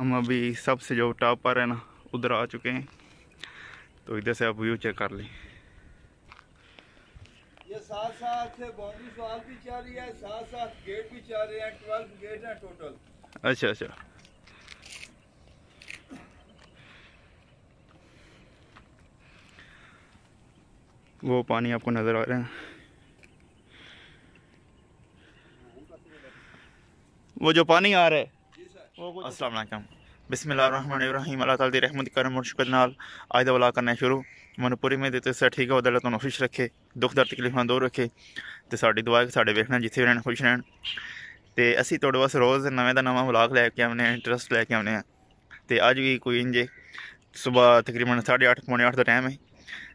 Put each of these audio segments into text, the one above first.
हम अभी सबसे जो टॉप पर है ना उधर आ चुके हैं, तो इधर से आप व्यू चेक कर लें। ये साथ साथ बाउंड्री वॉल भी चल रही है, साथ साथ गेट भी चल रहे हैं, 12 गेट हैं टोटल। अच्छा अच्छा, वो पानी आपको नज़र आ रहा है, वो जो पानी आ रहा है। अस्सलाम वालेकुम, बिस्मिल्लाहिर्रहमानिर्रहीम। अल्लाह ताला दी रहमत करम और शुक्र नाल आज दा व्लॉग करना शुरू। मनपुरी में देते से ठीक है, वो अल्लाह तुहानू खुश रखे, दुख दर्द तकलीफां दूर रखे, तो साडी दुआ है कि साडे वेखना जिथे रहन खुश रहन। तो असी तुहाडे वास्ते रोज़ नवें दा नवां व्लॉग लैके आने, इंटरस्ट लैके आने हैं। तो अज भी कोई इंजे सुबह तकरीबन 8:30 पौने 8 का टाइम है,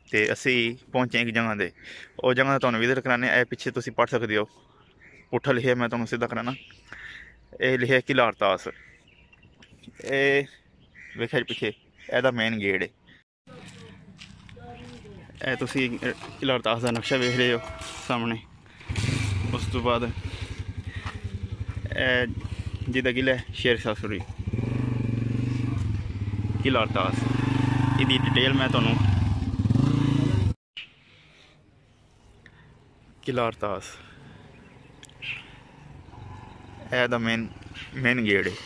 तो असी पहुँचे एक जगह से, उस जगह तुहानू विजिट कराने। ए पिछे तुसीं पढ़ सकते हो, पुट्ठा लिखे मैं तुहानू सीधा कराना। ये लिखे किला अरतास, ये वेखिया पिछे एदा मेन गेट है। ए तुसीं किला अरतास का नक्शा वेख रहे हो सामने। उस तो बाद जिहदा किला है शेर शाह सूरी, किला अरतास, इसकी डिटेल मैं तुहानू। किला अरतास एदा मेन गेट है।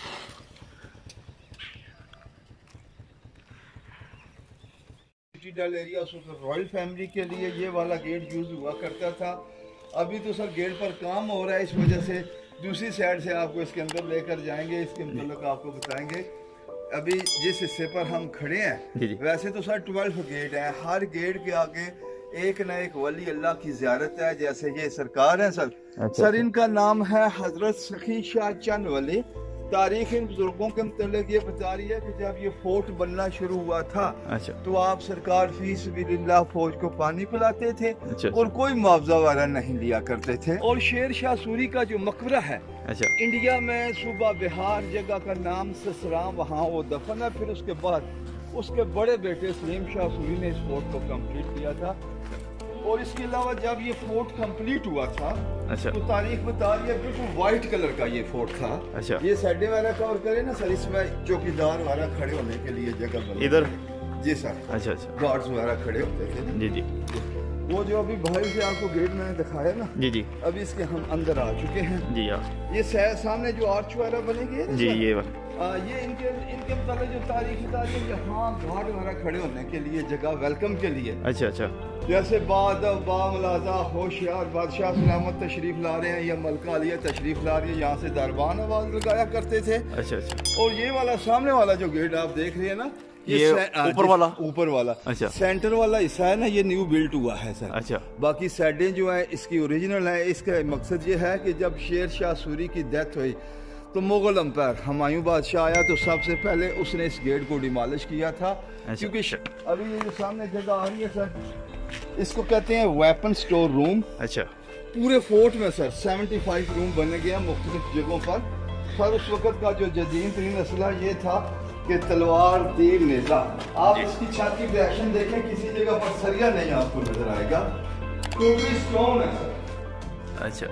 डल एरिया रॉयल फैमिली के लिए ये वाला गेट यूज हुआ करता था। अभी तो सर गेट पर काम हो रहा है, इस वजह से दूसरी साइड से आपको इसके अंदर लेकर जाएंगे, इसके मतलब आपको बताएंगे। अभी जिस हिस्से पर हम खड़े हैं वैसे तो सर 12 गेट हैं, हर गेट के आगे एक न एक वली अल्लाह की ज़ियारत है। जैसे ये सरकार है सर, सर इनका नाम है हजरत सखी शाह चंद वली। तारीख इन बुजुर्गों के मतलब ये बता रही है कि जब ये फोर्ट बनना शुरू हुआ था, तो आप सरकार फी सबिलिल्लाह फौज को पानी पिलाते थे और कोई मुआवजा वाला नहीं लिया करते थे। और शेर शाह सूरी का जो मकबरा है इंडिया में सूबा बिहार जगह का नाम ससराम, वहाँ वो दफन है। फिर उसके बाद उसके बड़े बेटे सलीम शाह सूरी ने इस फोर्ट को कंप्लीट किया था। और इसके अलावा जब ये फोर्ट कंप्लीट हुआ था तो तारीख बता रही है बिल्कुल व्हाइट कलर का ये फोर्ट था। ये साइडे वाला कवर करे ना सर, इसमें चौकीदार वाला खड़े होने के लिए जगह बनी इधर। जी सर, अच्छा गार्ड्स वगैरह खड़े होते थे। जी जी, वो जो अभी भाई से आपको गेट मैंने दिखाया ना, जी जी, अभी इसके हम अंदर आ चुके हैं। जी हाँ, ये सामने जो आर्च वगैरह बनेगी जी, ये इनके मतलब जो तारीख यहाँ गार्ड वगैरह खड़े होने के लिए जगह, वेलकम के लिए। अच्छा अच्छा, जैसे बामलाजा होशियार बादशाह सलामत तशरीफ ला रहे हैं या मलका आलिया तशरीफ ला रही है, यहाँ से दरबान आवाज लगाया करते थे। अच्छा अच्छा, और ये वाला सामने वाला जो गेट आप देख रहे हैं ना, ये ऊपर वाला अच्छा सेंटर वाला हिस्सा है ना, ये न्यू बिल्ट हुआ है सर। अच्छा, बाकी साइडें जो है इसकी ओरिजिनल है। इसका मकसद ये है कि जब शेर शाह सूरी की डेथ हुई तो मुगल अंपायर हुमायूं बादशाह आया, तो सबसे पहले उसने इस गेट को डिमॉलिश किया था। क्योंकि अभी ये जो सामने जगह आ रही है सर, इसको कहते हैं वेपन स्टोर रूम। अच्छा, पूरे फोर्ट में सर 75 रूम बने गए हैं मुख्तलिफ जगहों पर। उस वक्त का जो जदीद तरीन असला ये था कि तलवार, तीर, नेजा। आप इसकी छत की रिएक्शन देखें, किसी जगह पर सरिया नहीं आपको नजर आएगा, टोटली स्टोन है सर। अच्छा,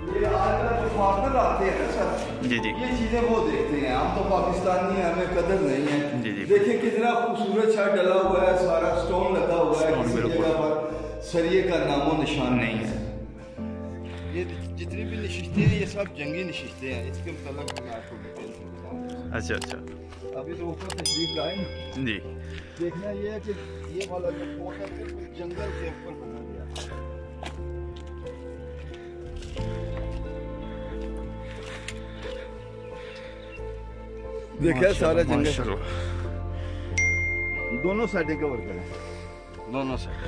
ये आजकल जो फॉरनर आते हैं सर, जी जी, ये चीजें वो देखते हैं। हम तो पाकिस्तानी हैं, हमें कदर नहीं है। जी जी, देखिए कितना खूबसूरत छत डला हुआ है, सारा स्टोन लगा हुआ है, किसी जगह पर सरिये का नामो निशान नहीं है। ये जितनी भी नशिस्तें हैं ये सब जंगी नशिस्तें हैं। इसके मतलब मैं आपको डिटेल से बताऊँ। अच्छा अच्छा, अभी तो ऊपर तशरीफ लाए ना जी। देखना ये है कि ये वाला जो फोर्ट है बिल्कुल जंगल के ऊपर बना गया। देखा सारा जंगल, दोनों साइडें कवर करें, दोनों साइड।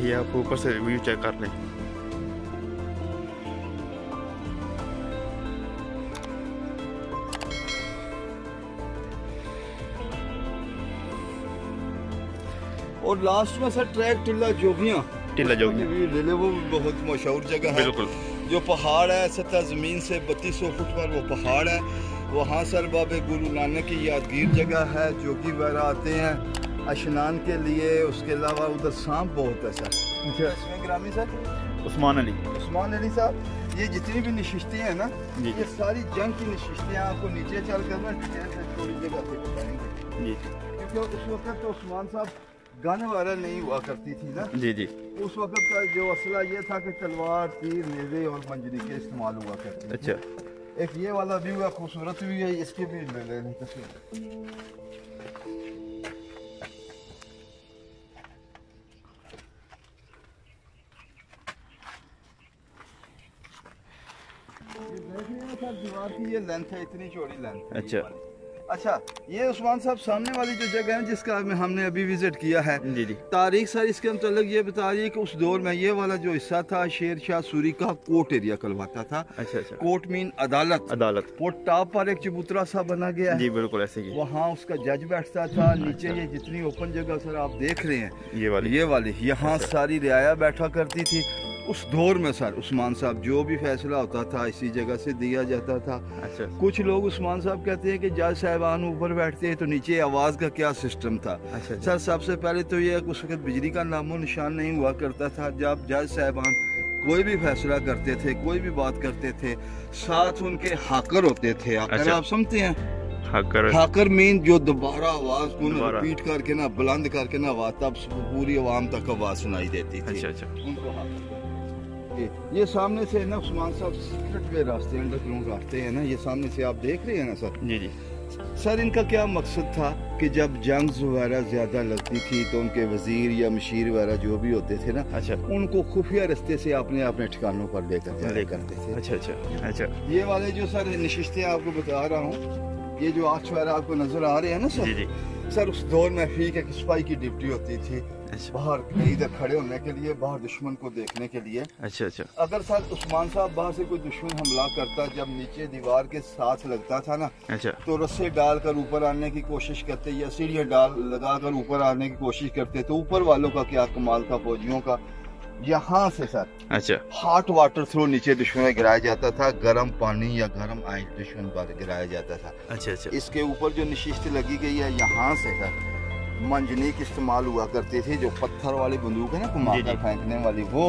ये आप ऊपर से व्यू चेक कर लें। और लास्ट में सर ट्रैक टिल्ला जोगियाँ ले ले, वो बहुत मशहूर जगह है। बिल्कुल, जो पहाड़ है सतह ज़मीन से 3200 फुट पर वो पहाड़ है। वहाँ सर बाबे गुरु नानक की यादगीर जगह है, जोगी वगैरह आते हैं। अशनान के लिए। उसके अलावा उधर सांप बहुत है सर। इसमें ग्रामी सर उस्मान अली साहब, ये जितनी भी नशिस्तें हैं ना, ये सारी जंग की नशिस्तें आपको नीचे चल कर ना डिटेल से थोड़ी जगह पे बताएंगे जी, क्योंकि उस वक्त तो उस्मान साहब गन वगैरह नहीं हुआ करती थी ना जी जी। उस वक्त का जो असला ये था कि तलवार, तीर, नेज़े और मंजरी के इस्तेमाल हुआ करते। अच्छा, एक ये वाला भी हुआ, खूबसूरत भी है, इसके भी ले लें तस्वीर। दीवार की ये लेंथ है, इतनी चौड़ी लेंथ है। अच्छा, ये उस्मान साहब सामने वाली जो जगह है जिसका हमने अभी विजिट किया है जी जी, तारीख सर इसके मतलब ये बता रही है कि उस दौर में ये वाला जो हिस्सा था शेर शाह सूरी का कोर्ट एरिया कहलाता था। अच्छा, कोर्ट मीन अदालत। वो टॉप पर एक चबूतरा सा बना गया है जी, बिल्कुल ऐसे ही, वहाँ उसका जज बैठता था। नीचे ये जितनी ओपन जगह सर आप देख रहे हैं, ये वाली यहाँ सारी रियाया बैठा करती थी। उस दौर में सर उस्मान साहब जो भी फैसला होता था इसी जगह से दिया जाता था। अच्छा, कुछ लोग उस्मान साहब कहते हैं कि जज साहबान ऊपर बैठते हैं तो नीचे आवाज़ का क्या सिस्टम था। अच्छा, सर सबसे पहले तो ये उस वक्त बिजली का नामो निशान नहीं हुआ करता था। जब जज साहबान कोई भी फैसला करते थे, कोई भी बात करते थे, साथ उनके हाकर होते थे। अच्छा, आप समझते हैं हाकर मीन जो दोबारा आवाज को रिपीट करके ना, बुलंद करके ना आवाज, तब पूरी आवाम तक आवाज सुनाई देती थी। अच्छा, उनको ये सामने से ना उस्मान साहब सीक्रेट वे रास्ते, अंडरग्राउंड रास्ते हैं ना, ये सामने से आप देख रहे हैं ना सर जी जी। सर इनका क्या मकसद था कि जब जंग वगैरह ज्यादा लगती थी तो उनके वजीर या मशीर वगैरह जो भी होते थे ना, अच्छा, उनको खुफिया रास्ते से अपने ठिकानों पर लेकर करते थे। अच्छा, ये वाले जो सर नशिस्तें आपको बता रहा हूँ, ये जो आर्च वगैरह आपको नजर आ रहे हैं ना सर, सर उस दौर में फीक एक सिपाही की ड्यूटी होती थी बाहर इधर खड़े होने के लिए, बाहर दुश्मन को देखने के लिए। अच्छा, अगर सर उस्मान साहब बाहर से कोई दुश्मन हमला करता, जब नीचे दीवार के साथ लगता था ना, अच्छा, तो रस्से डालकर ऊपर आने की कोशिश करते या सीढ़ियाँ लगाकर ऊपर आने की कोशिश करते। तो ऊपर वालों का क्या कमाल था, फौजियों का, यहाँ से सर अच्छा हॉट वाटर थ्रू नीचे दुश्मन गिराया जाता था, गर्म पानी या गर्म आइस दुश्मन पर गिराया जाता था। अच्छा, इसके ऊपर जो नशिस्त लगी गई है, यहाँ से सर मंजनीक इस्तेमाल हुआ करती थी, जो पत्थर वाली बंदूक है ना घुमाकर फेंकने वाली, वो।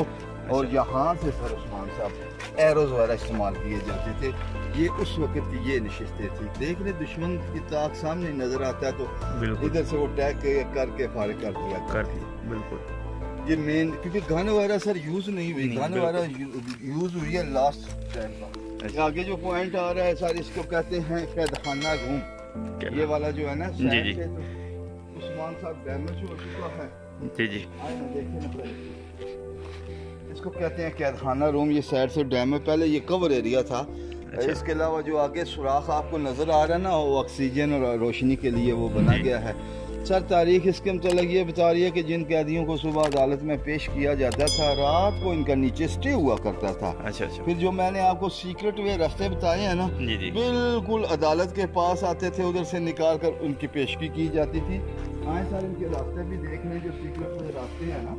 और यहाँ से सर उस्मान साहब एरोज वगैरह इस्तेमाल किए जाते थे। ये उस वक्त की ये नशिस्तें थी। देख रहे दुश्मन की ताक सामने नजर आता है तो इधर से वो टैग करके फारिग कर दिया करती। बिल्कुल, ये मेन, क्योंकि गन वगैरह सर यूज नहीं हुई, गन वगैरह यूज हुई है लास्ट टाइम पर। आगे जो पॉइंट आ रहा है सर, इसको कहते हैं कैदखाना रूम। ये वाला जो है ना उस्मान साहब डैमेज हो चुका है जी जी, इसको कहते हैं कैदखाना रूम। ये साइड से डैमेज, पहले ये कवर एरिया था। अच्छा, इसके अलावा जो आगे सुराख आपको नजर आ रहा है ना, वो ऑक्सीजन और रोशनी के लिए वो बना गया है। सर तारीख इसके मतलब ये बता रही है कि जिन कैदियों को सुबह अदालत में पेश किया जाता था, रात को इनका नीचे स्टे हुआ करता था। अच्छा, फिर जो मैंने आपको सीक्रेट वे रास्ते बताए हैं ना, बिल्कुल अदालत के पास आते थे, उधर से निकाल कर उनकी पेशगी की जाती थी। आए सर इनके रास्ते भी देख लें, जो सीक्रेट वे रास्ते हैं ना,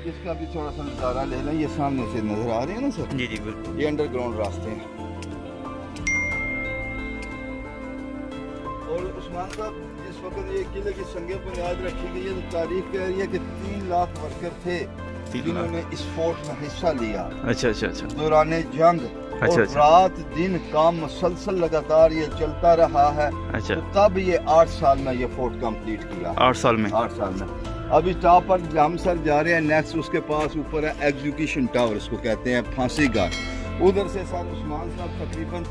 इसका भी थोड़ा सा नज़ारा ले लें। ये सामने से नजर आ रहे हैं ना सर जी जी, बिल्कुल, ये अंडरग्राउंड रास्ते हैं। और उस्मान साहब जिस वक्त ये किले की संगे बुनियाद रखी गई है, तो तारीख कह रही है कि 3 लाख वर्कर थे जिन्होंने इस फोर्ट में हिस्सा लिया। अच्छा, दौरान जंग। अच्छा, रात दिन काम मुसलसल लगातार ये चलता रहा है। अच्छा, तो तब ये 8 साल में ये फोर्ट कंप्लीट किया। 8 साल में अभी टॉप पर हम सर जा रहे हैं। नेक्स्ट उसके पास ऊपर है एग्जीक्यूशन टावर, इसको कहते हैं फांसी गाह। उधर से सर उस्मान साहब तकरीबन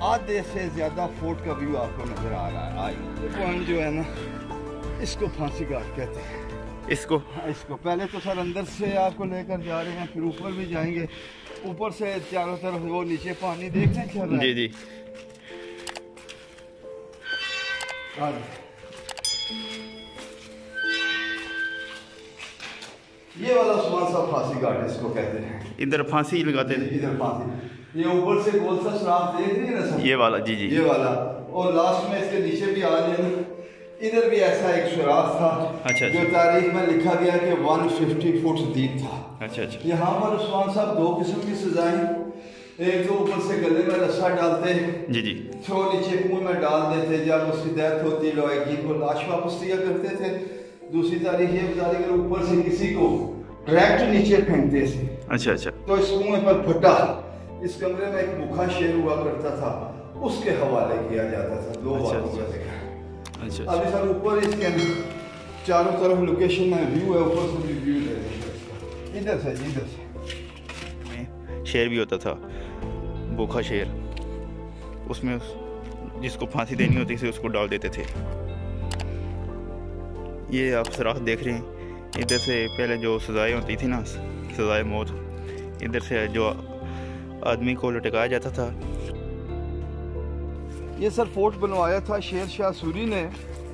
आधे से ज्यादा फोर्ट का व्यू आपको नजर आ रहा है। ये पॉइंट जो है ना, इसको फांसी घाट कहते हैं। इसको पहले तो सर अंदर से आपको लेकर जा रहे हैं, फिर ऊपर भी जाएंगे। ऊपर से चारों तरफ वो नीचे पानी देखने चल रहा है जी। ये वाला उस्मान साहब फांसी घाट इसको कहते हैं। इधर फांसी लगाते थे, इधर फांसी। ये ऊपर से गोल सा सुराख देख रही है ना सर, ये वाला जी, ये वाला। और लास्ट में इसके नीचे भी आ रहे हैं, इधर भी ऐसा एक सुराख था। अच्छा, जो तारीख में लिखा गया कि 150 फुट डीप था। अच्छा, यहाँ पर उस्मान साहब 2 किस्म की सजाएं, एक तो ऊपर से गले में रस्सा डालते जी, तो नीचे कुएं में डाल देते। जब उसकी डेथ होती लोहे की को लाश वापस दिया करते थे। दूसरी तारीख ये बता रही, अगर ऊपर से किसी को डायरेक्ट नीचे फेंकते थे, अच्छा अच्छा, तो इस कुएं पर फटा, इस कमरे में एक भूखा शेर हुआ करता था, उसके हवाले किया जाता था। 2 बातों का जिक्र। अच्छा, अभी सर ऊपर इसके चारों तरफ लोकेशन में व्यू है, ऊपर से भी व्यू दे रहे हैं। इधर से शेर भी होता था, भूखा शेर, उसमें जिसको फांसी देनी होती थी उसको डाल देते थे। ये आप सराख देख रहे हैं, इधर से पहले जो सजाएं होती थी ना, सजाए मौत, इधर से जो आदमी को लटकाया जाता था। ये सर फोर्ट बनवाया था शेर शाह सूरी ने।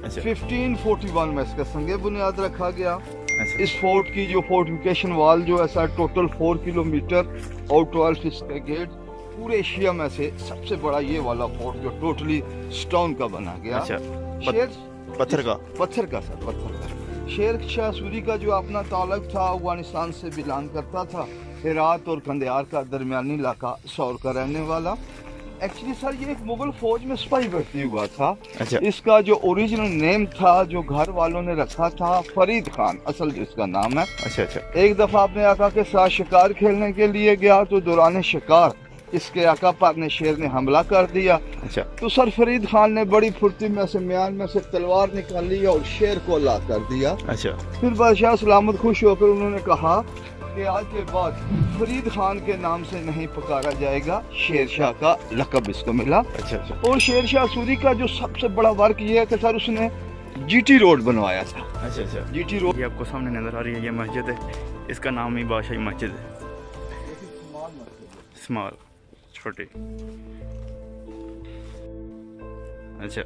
अच्छा। 1541 में इसका संगे बुनियाद रखा गया। अच्छा। इस फोर्ट की जो फोर्टिफिकेशन वाल जो है सर टोटल 4 किलोमीटर और 12 फीट का गेट, पूरे एशिया में से सबसे बड़ा ये वाला फोर्ट जो टोटली स्टोन का बना गया। अच्छा। पत्थर का सर, पत्थर का। शेर शाह सूरी का जो अपना ताल्लुक था अफगानिस्तान से बिलोंग करता था, हेरात और कंधार का दरमियानी इलाका सौर का रहने वाला। एक्चुअली सर ये एक मुगल फौज में सिपाही भर्ती हुआ था। अच्छा। इसका जो ओरिजिनल नेम था, जो घर वालों ने रखा था, फरीद खान असल जिसका नाम है। अच्छा अच्छा। एक दफा अपने आका के साथ शिकार खेलने के लिए गया, तो दौरान शिकार इसके आका पर ने शेर ने हमला कर दिया। अच्छा। तो सर फरीद खान ने बड़ी फुर्ती में से म्यान में से तलवार निकाल ली और शेर को ला कर दिया। अच्छा। फिर बादशाह सलामत खुश होकर उन्होंने कहा कि आज के बाद फरीद खान के नाम से नहीं पुकारा जाएगा, शेर शाह का लक़ब इसको मिला। अच्छा अच्छा। और शेर शाह सूरी का जो सबसे बड़ा वर्क ये है कि सर उसने जीटी रोड बनवाया था। अच्छा अच्छा। जीटी रोड ये आपको सामने नजर आ रही है, ये मस्जिद है, इसका नाम ही बादशाही मस्जिद है। स्मॉल, छोटी। अच्छा।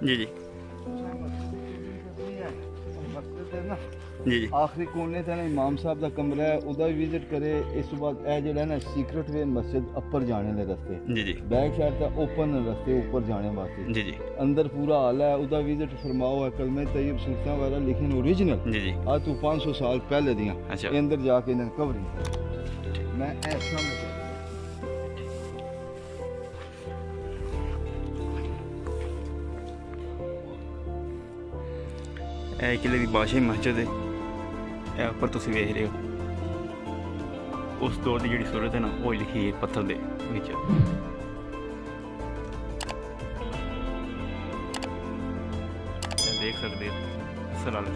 जी जी जी जी। आखिरी कोने ते ना इमाम साहब का कमरा है, उदा भी विजिट करे। इस बाद ए जो है ना सीक्रेट वे मस्जिद अपर जाने ले रस्ते, जी जी। बैक साइड का ओपन रस्ते ऊपर जाने वास्ते। जी जी। अंदर पूरा आला है, उदा विजिट फरमाओ है। कलमे तैयब सुल्तान वगैरह लिखे ओरिजिनल। जी जी। आज तू 500 साल पहले दियां। अच्छा। अंदर जाके इन्हें कवरिंग मैं ऐसा ਇਹ ਕਿਲੇ ਦੀ ਬਾਦਸ਼ਾਹੀ ਮਸਜਿਦ ਹੈ। ਇਹ ਉੱਪਰ ਤੁਸੀਂ ਵੇਖ ਰਹੇ ਹੋ, ਉਸ ਦੌਰ ਦੀ ਜਿਹੜੀ ਸੂਰਤ ਹੈ ਨਾ ਉਹ ਲਿਖੀ ਹੈ ਪੱਥਰ ਦੇ ਵਿੱਚ। ਇਹ ਦੇਖ ਸਕਦੇ ਹੋ ਸਲਾਲਤ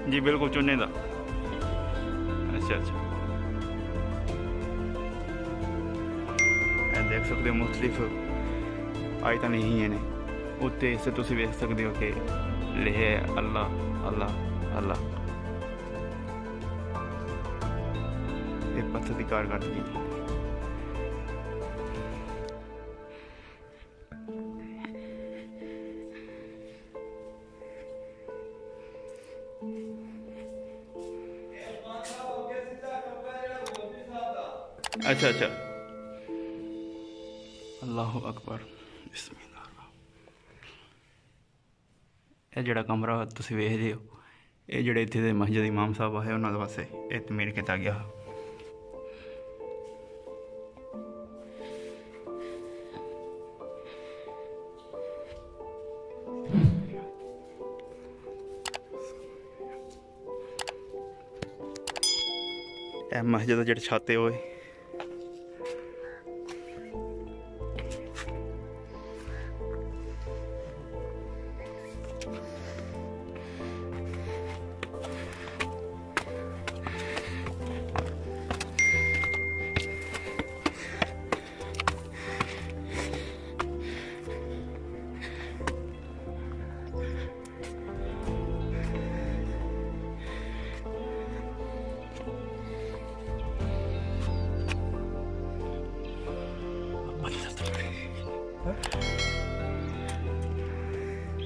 ਜੀ, ਬਿਲਕੁਲ ਚੁੰਨੇ ਦਾ। ਅੱਛਾ ਅੱਛਾ। ਇਹ ਦੇਖ ਸਕਦੇ ਹੋ ਮੁਖਤਲਿਫ आयतां नहीं ने उत्ते इस तुसी वेख सकते हो कि लिखे अल्लाह अल्लाह अल्लाह। ये पत्थर की कारकर्दगी। अच्छा अच्छा। अल्लाहु अकबर। ਇਹ ਜਿਹੜਾ ਕਮਰਾ ਤੁਸੀਂ ਵੇਖਦੇ ਹੋ, ਇਹ ਜਿਹੜੇ ਇੱਥੇ ਦੇ ਮਸਜਿਦ ਇਮਾਮ ਸਾਹਿਬ ਆਏ ਉਹਨਾਂ ਦੇ ਵਾਸਤੇ ਇਹ ਤਮੀਰ ਕੀਤਾ ਗਿਆ। ਇਹ ਮਸਜਿਦ ਦਾ ਜਿਹੜਾ ਛੱਤ ਹੈ ਉਹ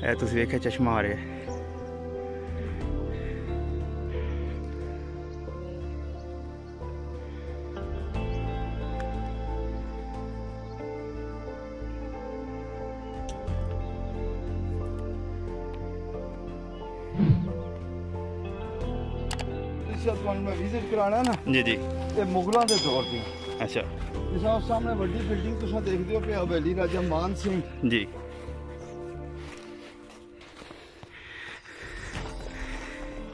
ਇਹ ਤੁਸੀਂ ਵੇਖਿਆ ਚਸ਼ਮਾ ਆ ਰਿਹਾ। विजिट कराना ना जी जी। ये मुगलों के दौर दी अच्छा इस सामने बड़ी बिल्डिंग तुम देखते हो पे हवेली राजा मान सिंह जी।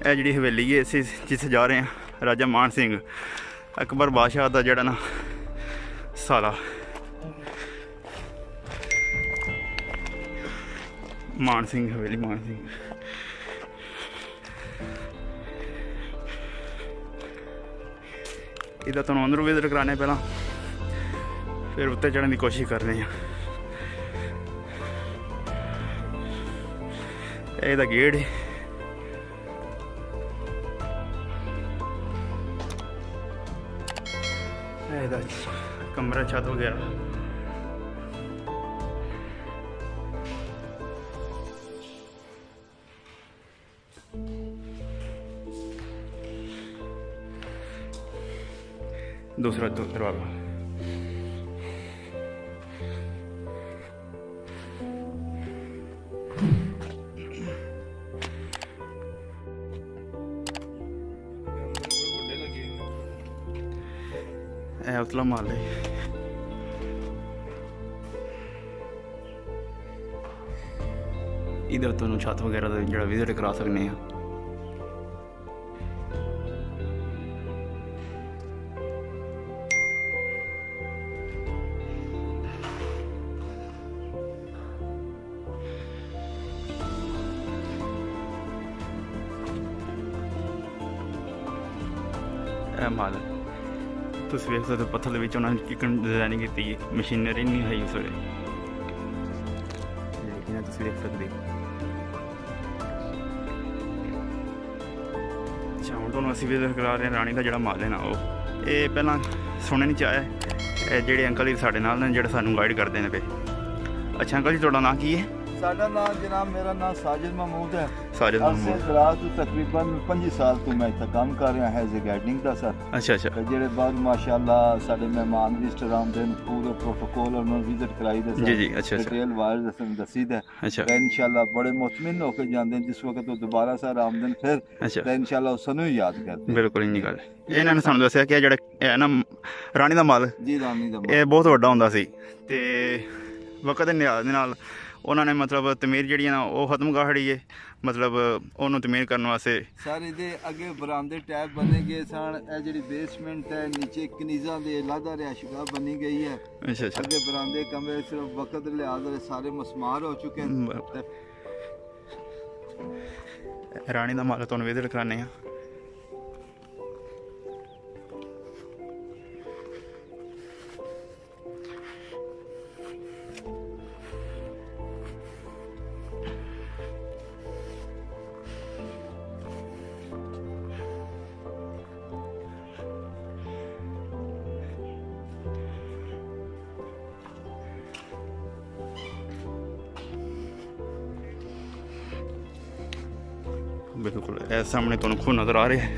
ਇਹ ਜਿਹੜੀ ਹਵੇਲੀ ਹੈ ਅਸੀਂ ਜਿੱਥੇ ਜਾ ਰਹੇ ਹਾਂ ਰਾਜਾ ਮਾਨ ਸਿੰਘ ਅਕਬਰ ਬਾਦਸ਼ਾਹ ਦਾ ਜਿਹੜਾ ਨਾ ਸਾਲਾ ਮਾਨ ਸਿੰਘ ਹਵੇਲੀ ਮਾਨ ਸਿੰਘ। ਇਹਦਾ ਤੁਹਾਨੂੰ ਅੰਦਰੋਂ ਵਿਜ਼ਿਟ ਕਰਾਣੇ ਪਹਿਲਾਂ ਫਿਰ ਉੱਤੇ ਚੜ੍ਹਨ ਦੀ ਕੋਸ਼ਿਸ਼ ਕਰਦੇ ਹਾਂ। ਇਹਦਾ ਗੇਟ ਹੈ ਇਹਦਾ ਕਮਰਾ ਛੱਤ ਵਗੈਰਾ दूसरा दरवाजा उतला माल है। इधर तो छत वगैरह का जो विजिट करा सकते हैं। माल तुम वेख सकते हो पत्थर के उन्होंने चिकन डिजाइनिंग की मशीनरी नहीं है उस वे लेकिन तुम देख सकते। अच्छा हम तुम असं विजिट करा रहे हैं राणी का जोड़ा माल है ना वो ये पहला सुने नहीं चाहे जोड़े अंकल जी साढ़े नाल ने जो सानू गाइड करते हैं पे। अच्छा अंकल जी थोड़ा नाम की है? साडा नाम जनाब मेरा नाम साजिद महमूद है। साजिद महमूद तो तकरीबन 25 साल तो मैं इतना काम कर रहा है एज ए गाइडिंग का सर। अच्छा अच्छा जेडे बाद माशाल्लाह साडे मेहमान विजिटर आंदे पूरे प्रोटोकॉल और विजिट कराई दे जी जी। अच्छा डिटेल वाइज दसी दे। अच्छा इंशाल्लाह बड़े मुतमिन होकर जांदे जिस वक्त वो दोबारा सर आमदन फिर अच्छा इंशाल्लाह सानू याद करते। बिल्कुल इन्नी गल इन्होंने सानू दस्सिया कि जेड़ा ना राणी दा माल जी रानी दा ये बहुत वड्डा हुंदा सी ते वक्त दे नाल उन्होंने मतलब तमीर जी ना वो खत्म कर छड़ी है मतलब उन्होंने तमीर करने वास्ते सर ये अगे बरामदे टैब बने गए सन जी बेसमेंट है नीचे कनीजा दे लादा रिहायशगाह बनी गई है। अच्छा अच्छा अगे बरामदे कमरे सिर्फ वक्त लिहाज सारे मसमार हो चुके हैं। रानी का माल तुहानू विजिट कराने हैं। बिल्कुल सामने तुहानू खूह नज़र आ रहे हैं।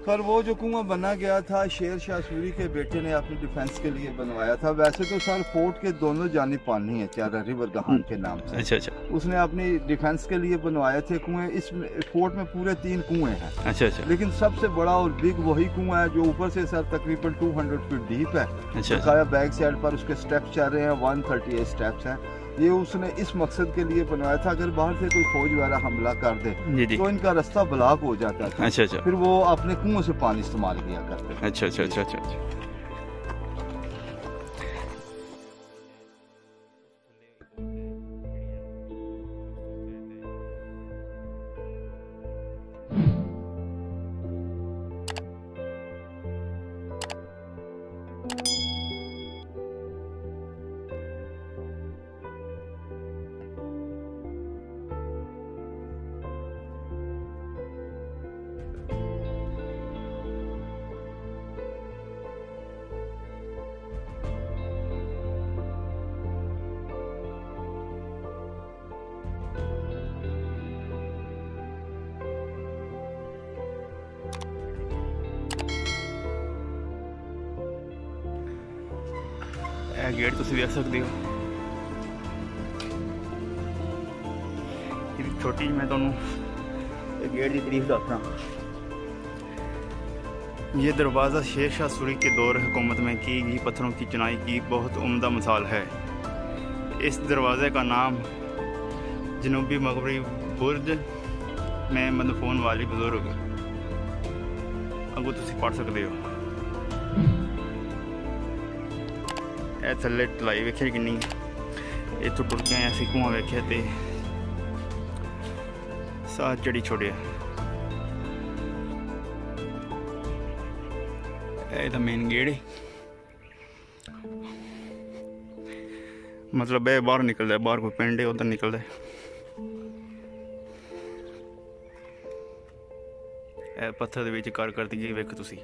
पर वो जो कुआं बना गया था शेर शाह सूरी के बेटे ने अपनी डिफेंस के लिए बनवाया था। वैसे तो सर फोर्ट के दोनों जानिब पानी है चारा रिवर गहान के नाम से। अच्छा अच्छा। उसने अपनी डिफेंस के लिए बनवाए थे कुएं। इस फोर्ट में पूरे 3 कुएं हैं। अच्छा अच्छा। लेकिन सबसे बड़ा और बिग वही कुआं है जो ऊपर से सर तकरीबन 200 फीट डीप है। अच्छा। बैक साइड पर उसके स्टेप्स चल रहे हैं 138 स्टेप्स हैं। ये उसने इस मकसद के लिए बनवाया था अगर बाहर से कोई फौज वगैरह हमला कर दे तो इनका रास्ता ब्लॉक हो जाता था। अच्छा अच्छा। फिर वो अपने कुओं से पानी इस्तेमाल किया करते। अच्छा अच्छा अच्छा अच्छा। ਇਹ ਗੇਟ ਤੁਸੀਂ ਵੇਖ ਸਕਦੇ ਹੋ। ਇਹ छोटी मैं ਤੁਹਾਨੂੰ गेट की तारीफ दसना। ये दरवाज़ा शेर शाह सूरी के दौर हुकूमत में की गई पत्थरों की चिनाई की बहुत उम्दा मिसाल है। इस दरवाज़े का नाम जनूबी मगरबी बुर्ज में मदफून वाली बुजुर्ग अगू तुसी पढ़ सकते हो। ਇਹ ਥੱਲੇ ਢਲਾਈ ਵੇਖਿਆ ਕਿੰਨੀ, ਇੱਥੋਂ ਟੁੱਟ ਕੇ ਆਏ ਅਸੀਂ ਕੁਆਂ ਵੇਖਿਆ ਤੇ ਸਾਹ ਚੜੀ ਛੋੜਿਆ। ਇਹ ਤਾਂ ਮੇਨ ਗੇਟ ਹੈ, मतलब ਇਹ ਬਾਹਰ ਨਿਕਲਦਾ, ਬਾਹਰ ਕੋਈ ਪਿੰਡ ਹੈ ਉਧਰ ਨਿਕਲਦਾ। ਇਹ ਪੱਥਰ ਦੇ ਵਿੱਚ ਕਰ ਦਿੱਤੀ ਗਈ ਵੇਖ ਤੁਸੀਂ।